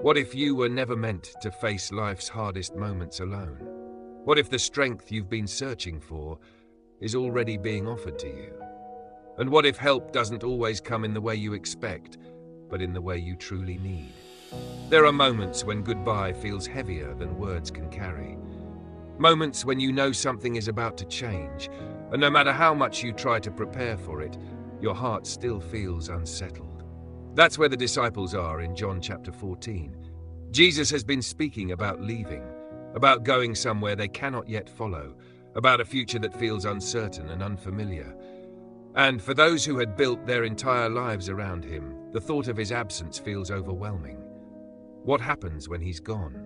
What if you were never meant to face life's hardest moments alone? What if the strength you've been searching for is already being offered to you? And what if help doesn't always come in the way you expect, but in the way you truly need? There are moments when goodbye feels heavier than words can carry. Moments when you know something is about to change, and no matter how much you try to prepare for it, your heart still feels unsettled. That's where the disciples are in John chapter 14. Jesus has been speaking about leaving, about going somewhere they cannot yet follow, about a future that feels uncertain and unfamiliar. And for those who had built their entire lives around him, the thought of his absence feels overwhelming. What happens when he's gone?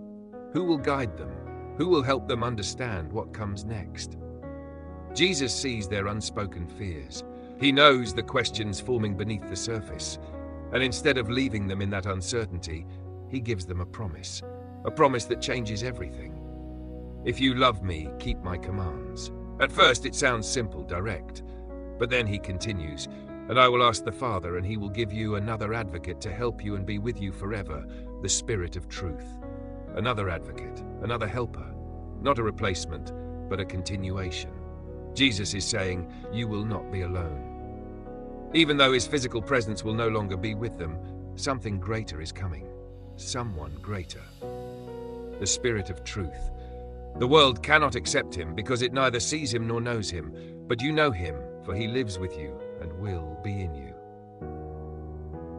Who will guide them? Who will help them understand what comes next? Jesus sees their unspoken fears. He knows the questions forming beneath the surface. And instead of leaving them in that uncertainty, he gives them a promise that changes everything. If you love me, keep my commands. At first it sounds simple, direct. But then he continues, and I will ask the Father, and he will give you another advocate to help you and be with you forever, the Spirit of truth. Another advocate, another helper. Not a replacement, but a continuation. Jesus is saying, you will not be alone. Even though his physical presence will no longer be with them, something greater is coming. Someone greater. The Spirit of truth. The world cannot accept him because it neither sees him nor knows him, but you know him, for he lives with you and will be in you.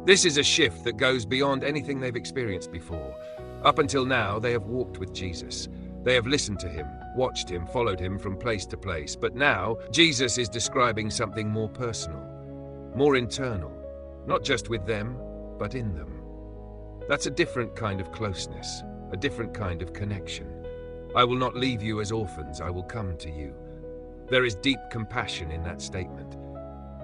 This is a shift that goes beyond anything they've experienced before. Up until now, they have walked with Jesus. They have listened to him, watched him, followed him from place to place. But now, Jesus is describing something more personal, more internal, not just with them, but in them. That's a different kind of closeness, a different kind of connection. I will not leave you as orphans, I will come to you. There is deep compassion in that statement.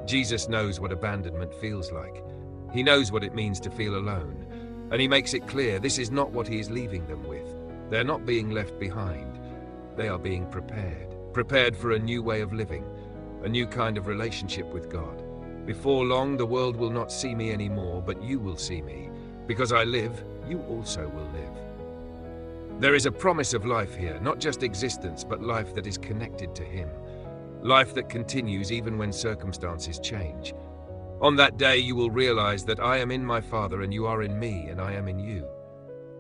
Jesus knows what abandonment feels like. He knows what it means to feel alone. And he makes it clear this is not what he is leaving them with. They're not being left behind. They are being prepared for a new way of living, a new kind of relationship with God. Before long, the world will not see me anymore, but you will see me. Because I live, you also will live. There is a promise of life here, not just existence, but life that is connected to him. Life that continues even when circumstances change. On that day, you will realize that I am in my Father and you are in me and I am in you.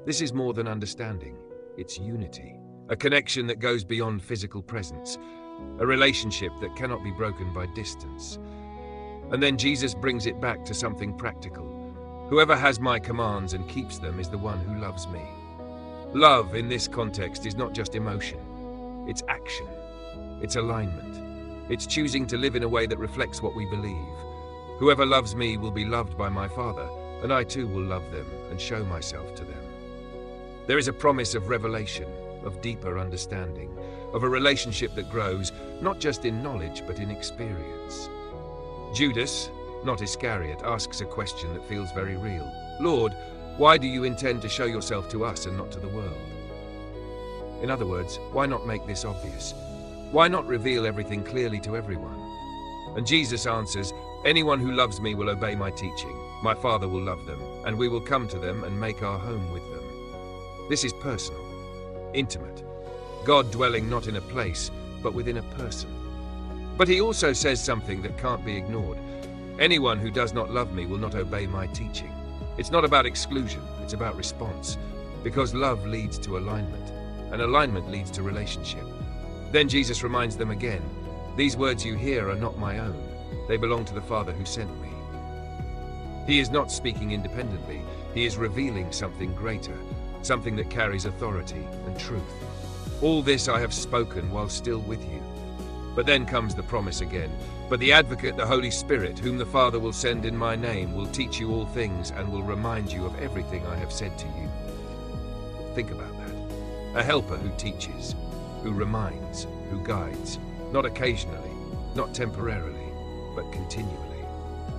This is more than understanding. It's unity. A connection that goes beyond physical presence. A relationship that cannot be broken by distance. And then Jesus brings it back to something practical. Whoever has my commands and keeps them is the one who loves me. Love in this context is not just emotion. It's action. It's alignment. It's choosing to live in a way that reflects what we believe. Whoever loves me will be loved by my Father, and I too will love them and show myself to them. There is a promise of revelation, of deeper understanding, of a relationship that grows not just in knowledge but in experience. Judas, not Iscariot, asks a question that feels very real. Lord, why do you intend to show yourself to us and not to the world? In other words, why not make this obvious? Why not reveal everything clearly to everyone? And Jesus answers, anyone who loves me will obey my teaching. My Father will love them, and we will come to them and make our home with them. This is personal, intimate. God dwelling not in a place, but within a person. But he also says something that can't be ignored. Anyone who does not love me will not obey my teaching. It's not about exclusion, it's about response. Because love leads to alignment, and alignment leads to relationship. Then Jesus reminds them again, these words you hear are not my own. They belong to the Father who sent me. He is not speaking independently. He is revealing something greater, something that carries authority and truth. All this I have spoken while still with you. But then comes the promise again. But the Advocate, the Holy Spirit, whom the Father will send in my name, will teach you all things and will remind you of everything I have said to you. Think about that. A helper who teaches, who reminds, who guides, not occasionally, not temporarily, but continually.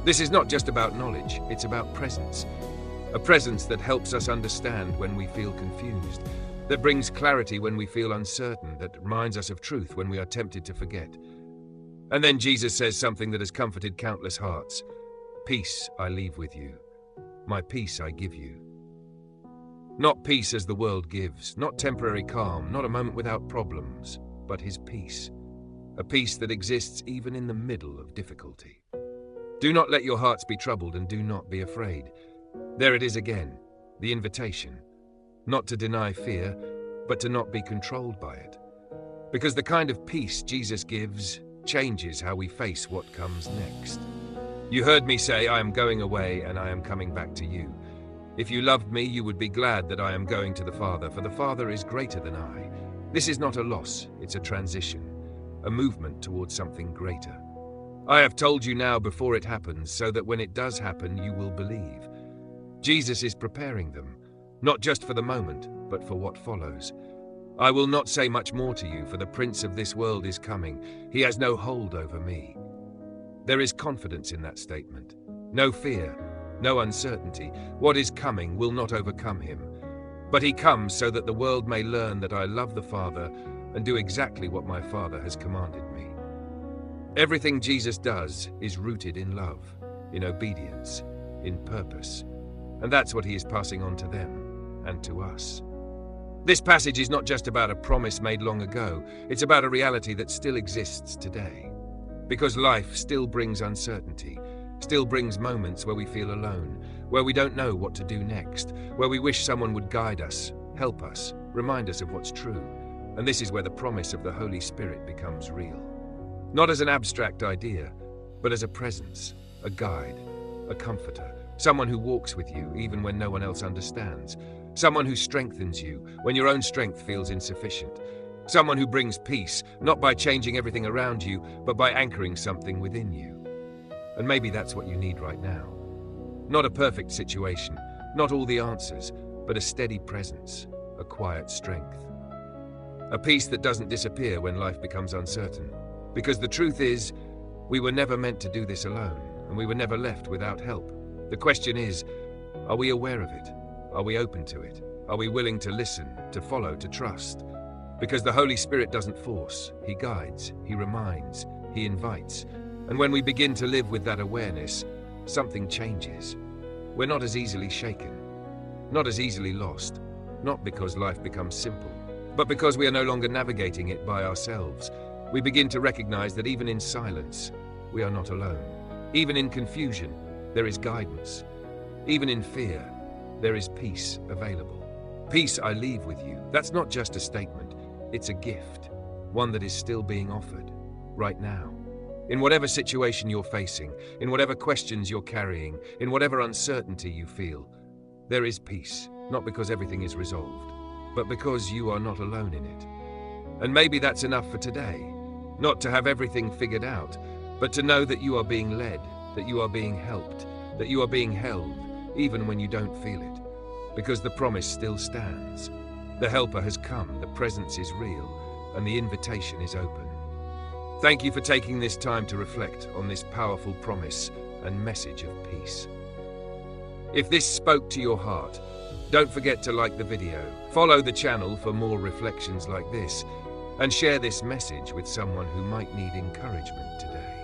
This is not just about knowledge, it's about presence. A presence that helps us understand when we feel confused, that brings clarity when we feel uncertain, that reminds us of truth when we are tempted to forget. And then Jesus says something that has comforted countless hearts. Peace I leave with you. My peace I give you. Not peace as the world gives, not temporary calm, not a moment without problems, but his peace. A peace that exists even in the middle of difficulty. Do not let your hearts be troubled and do not be afraid. There it is again, the invitation. Not to deny fear, but to not be controlled by it. Because the kind of peace Jesus gives changes how we face what comes next. You heard me say, I am going away and I am coming back to you. If you loved me, you would be glad that I am going to the Father, for the Father is greater than I. This is not a loss, it's a transition, a movement towards something greater. I have told you now before it happens, so that when it does happen, you will believe. Jesus is preparing them, not just for the moment, but for what follows. I will not say much more to you, for the prince of this world is coming. He has no hold over me. There is confidence in that statement. No fear, no uncertainty. What is coming will not overcome him. But he comes so that the world may learn that I love the Father and do exactly what my Father has commanded me. Everything Jesus does is rooted in love, in obedience, in purpose. And that's what he is passing on to them and to us. This passage is not just about a promise made long ago, it's about a reality that still exists today. Because life still brings uncertainty, still brings moments where we feel alone, where we don't know what to do next, where we wish someone would guide us, help us, remind us of what's true. And this is where the promise of the Holy Spirit becomes real. Not as an abstract idea, but as a presence, a guide, a comforter, someone who walks with you even when no one else understands, someone who strengthens you when your own strength feels insufficient, someone who brings peace, not by changing everything around you, but by anchoring something within you. And maybe that's what you need right now. Not a perfect situation, not all the answers, but a steady presence, a quiet strength. A peace that doesn't disappear when life becomes uncertain. Because the truth is, we were never meant to do this alone, and we were never left without help. The question is, are we aware of it? Are we open to it? Are we willing to listen, to follow, to trust? Because the Holy Spirit doesn't force, he guides, he reminds, he invites. And when we begin to live with that awareness, something changes. We're not as easily shaken, not as easily lost, not because life becomes simple, but because we are no longer navigating it by ourselves. We begin to recognize that even in silence, we are not alone. Even in confusion, there is guidance. Even in fear, there is peace available. Peace I leave with you. That's not just a statement, it's a gift, one that is still being offered, right now. In whatever situation you're facing, in whatever questions you're carrying, in whatever uncertainty you feel, there is peace, not because everything is resolved, but because you are not alone in it. And maybe that's enough for today. Not to have everything figured out, but to know that you are being led, that you are being helped, that you are being held, even when you don't feel it. Because the promise still stands. The helper has come, the presence is real, and the invitation is open. Thank you for taking this time to reflect on this powerful promise and message of peace. If this spoke to your heart, don't forget to like the video, follow the channel for more reflections like this, and share this message with someone who might need encouragement today.